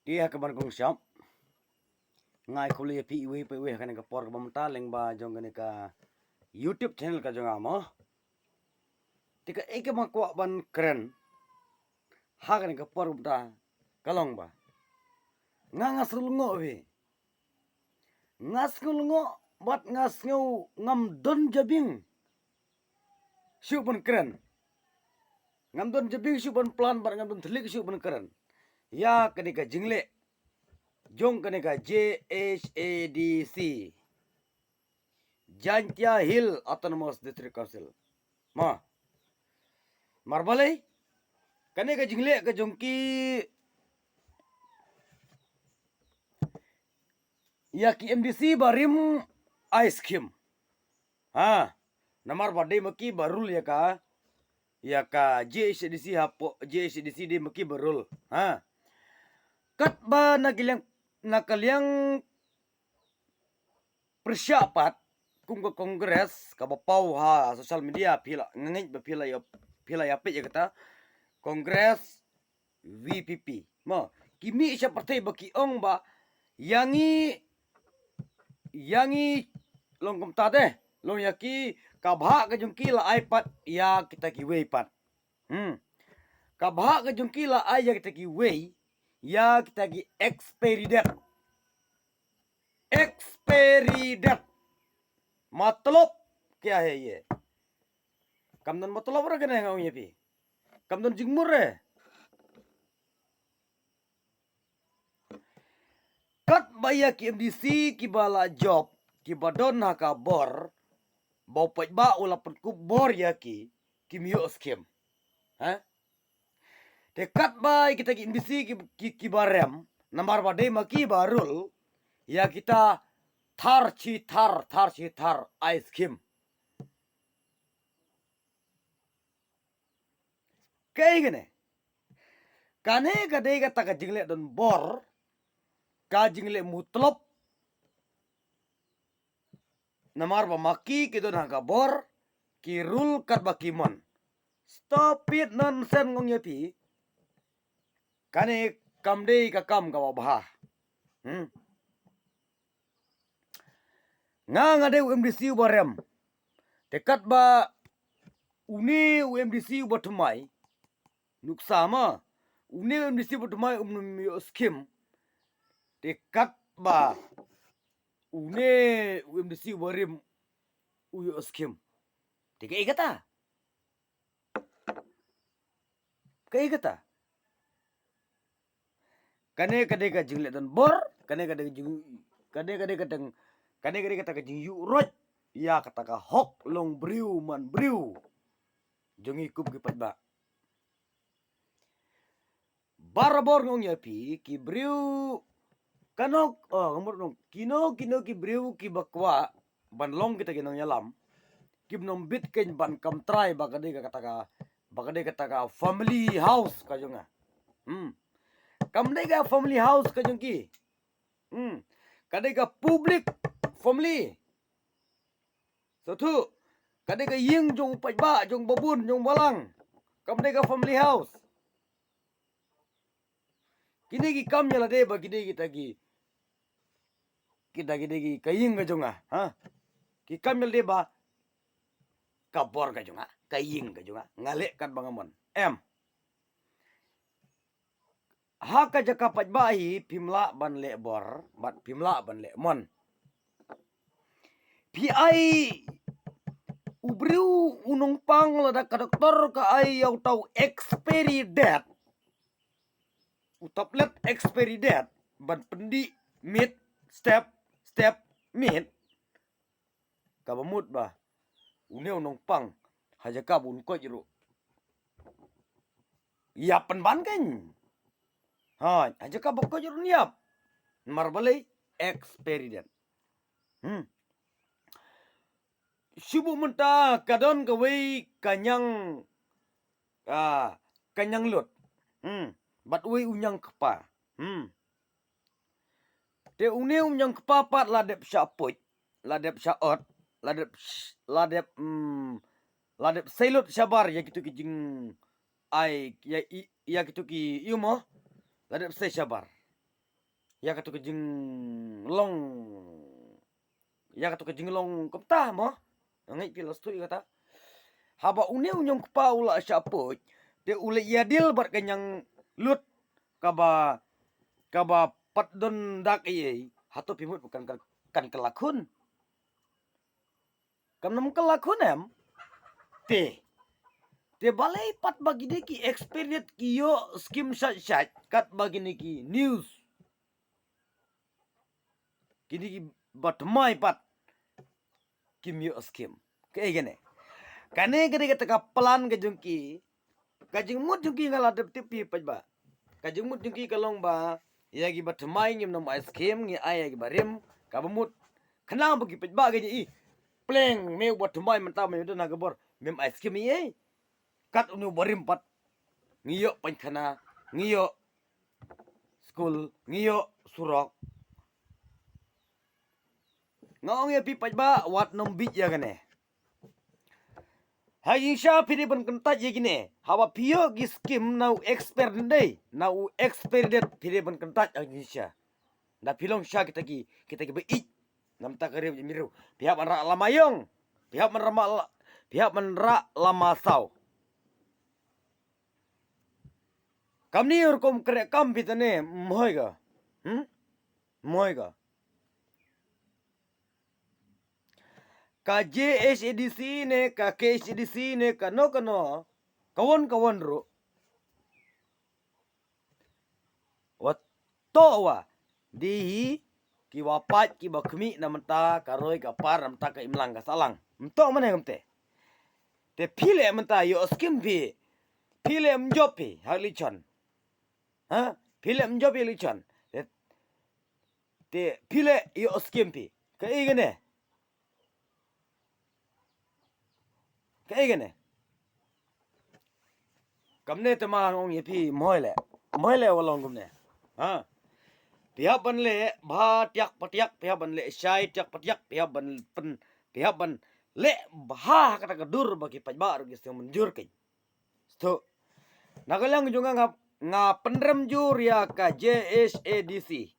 Dia kaban kong siap. Ngai kuliah pi iwe pe iwe kan ka por bamta leng ba jong kan ka YouTube channel ka jong amo. Tika eke ma kwa ban keren. Ha kan ka por bamta kalong ba. Ngas ngo we. Ngas ngo bat ngas ngau ngam don jabing. Siu pun keren. Ngam don jabing siu pun plan bar ngam don telik siu pun keren. Ya kenika jingle. Jong kenika JHADC. Jantia Hill Autonomous District Council. Marbalai kane ka jingle ka jongki ya ki MDC barim ice cream. Namar badai maki barul ya ka JHDC hapo JHDC di maki barul. Kat ba nakaliang persyapat kung ka kongres ka bapau social media pila ngengit ba pila ya pe ya kata kongres VPP. Kimi siya partai baki ong ba yangi long kumta deh long yaki kabha ka jungki la iPad ya kita ki weipat. Kabha ka jungki la ay ya kita ki wei ya kita ki expiry date. मतलब क्या है ये? कमदन मतलब रखने हैं ये भी कमदन जिगमुर रे kat baya ki MDC ki bala job ki badon haka bor bau paj ba ula pun ku bor ya ki miyo skem. Te kat bay kita ki MDC ki barem nambar badai maki barul ya kita thar chi thar ice cream. Kayak gini. Kane kadai kata ka jingle don bor ka jingle mutlop namar ba maki ki don haka bor ki rule kat bakimon. Stop it nonsense ngong yapi. Kane kamdei ka kam ka wabah. Nga ngade UMDC barem. Tekat ba uni UMDC batumai. Nuksama uni UMDC batumai skim. Tekat ba uni UMDC barem uyo skim. Teka ikata. Kaikata. Kane ka jingle dan bor, kane ka jing yu roj ya kata ka hok long briu man briu jongi kup ki patba barbor ngong ya pi ki briu kanok ngomor nong kino ki briu ki bakwa ban long kita ginong yalam ki nom bit ken ban kam try bagade kata ka family house ka jonga kam dei ka family house ka jongki kadai ka public family. Satu, kadai ka ying jong pajba, jong babun, jong balang. Kadai ka family house. Kini ki kam nyala deba kini kita ki ka ying ka jonga, ki kam nyala deba ka bor ka jonga, ka ying ka jonga, ngale kat bangamon. Haka jaka pajba hi pimla ban le bor, bat pimla ban le mon. Pi ai ubriu unong pang lada ka doktor ka ai yaw tau expiry date. Utaplet expiry date ban pendi mit step mit kabamut ba uneu nong pang haja kabun ko jero ya penban kan haja kabuk ko jero niap marbalai expiry date. Subuh mentah kadon kawai kanyang lut. Bat wei unyang kepa. Te une unyang kepa pat ladep syaput, ladep syaot, ladep selut syabar ya gitu kijing ai ya gitu ki yumo ladep se syabar. ya katu kejing long, ya katu kejing long kepta mo, ngai pilas tu kata. Haba unyong kepa ula syaput, de ule yadil bar kenyang lut kaba pat don dak iye, hatu pimut bukan kan kelakun. Kam nam kelakun em, te balai pat bagi deki experience kiyo skim syat kat bagi niki news. Kini ki bat mai pat kim yo skim. Kayak gini. Kane gede kata kapelan ke jungki. Kajing mut jungki ngala tipi pajba. Kajing mut jungki kalong ba ya gi bat mai ngim nom ice cream ngi aya gi barim kabamut. Kenang bagi pajba ge i. Pleng me bat mai mentah me do nagabor mem ice cream ye. Kat unu barim pat. Ngiyo pankana, ngiyo school, ngiyo surok. Ngong ya pi pajba wat nom bit ya gane. Hayin sya pidi ban kentat ye gini. Hawa piyo gi skim nau expert dei. Nau expert pidi ban kentat hayin sya. Da pilong sya kita gi beik. Nam ta karib miru. Pihak man ra lamayong. Pihak man ra lamasau. Kam ni ur kom krek kam pitane moy ga. Moy ga. Ka JSADC ne ka KSADC ne ka no kawan ro wato wa di ki wapat ki bakmi namta karoi ka par namta ka imlang ka salang mto mane ngamte te pile mta yo skim bi pile mjopi halichon ha pile mjopi lichon te pile yo skim bi ka igene cái này cầm nè tao mang ông nhỉ phi moi lẹ vào lòng cầm nè à pihak ban le ba tiak pihak ban le syai tiak pihak ban le bah kata kedur bagi pajba rugi yang menjur ke sto nagalang juga nga pendrem jur ya ka JSADC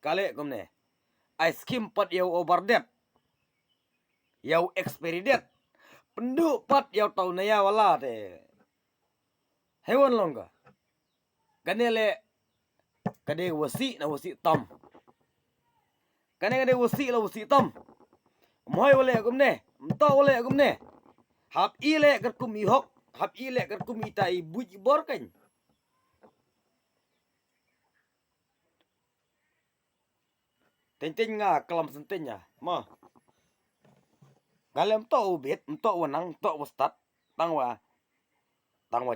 kale kom ne ice cream pat yau overdet yau experidet pendu pat yau tau naya wala te hewan longga ganele kade wasi na wasi tam kade wasi la wasi tam moy wale gumne mto wale gumne hap ile ker kum ihok hap ile ker kum itai buj bor kan tenten nga kelam sentenya ma galem to ubet mto wanang to wastat tangwa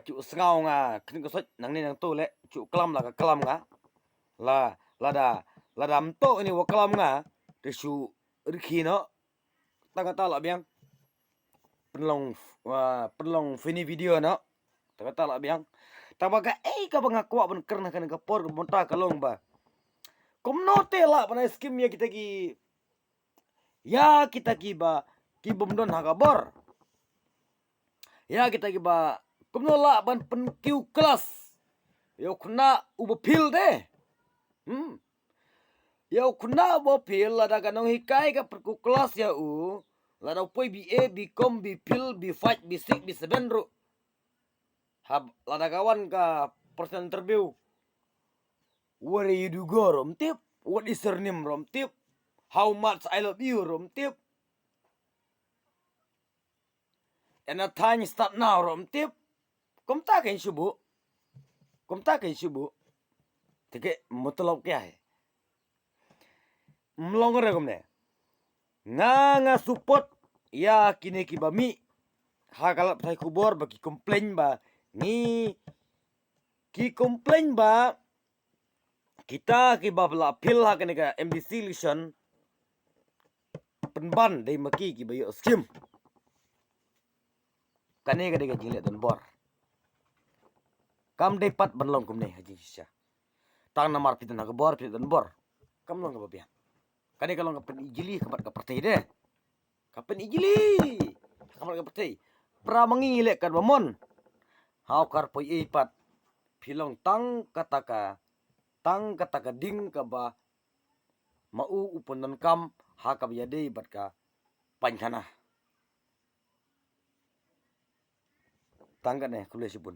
cu sngau nga khin ko sot nang ni nang to le cu kelam la ka kelam nga la lada mto ini wa kelam nga te su rikino ta la biang penlong fini video no ta la biang tabaga ka banga kwa ban karna kan ka por monta kalong ba kom note la bana skim ya kita ki ba ki bomdon hagabor ya kita ki ba kom no la ban pen kiu kelas yo kena ubapil de yo kena ubapil la da kanong hikai ka per kelas ya la da poi BA Bcom Bphil B5 B6 B7 ru hab la da kawan ka person interview what do you do go rom tip what is your name rom tip how much I love you rom tip and a time start now rom tip kom ta kan subu tike मतलब क्या है mlong re kom ne nga support ya kini ki bami ha kalap thai kubor bagi komplain ba ni ki komplain ba kita ki babla appeal ha kene ka MBC listen penban dei maki ki bayo skim kane ka dega jile dan bor kam dei pat banlong kum ne haji sya tang namar pitan ka bor pitan bor kam long ka babia kane ka long ka pen ijili ka pat ka pertai de ka pen ijili ka pat ka pertai pra mangile kan mamon hau kar poi pat pilong tang kata ka ding ka ba mau upon non kam hakap yade bat ka panchana tangga ne kule sipun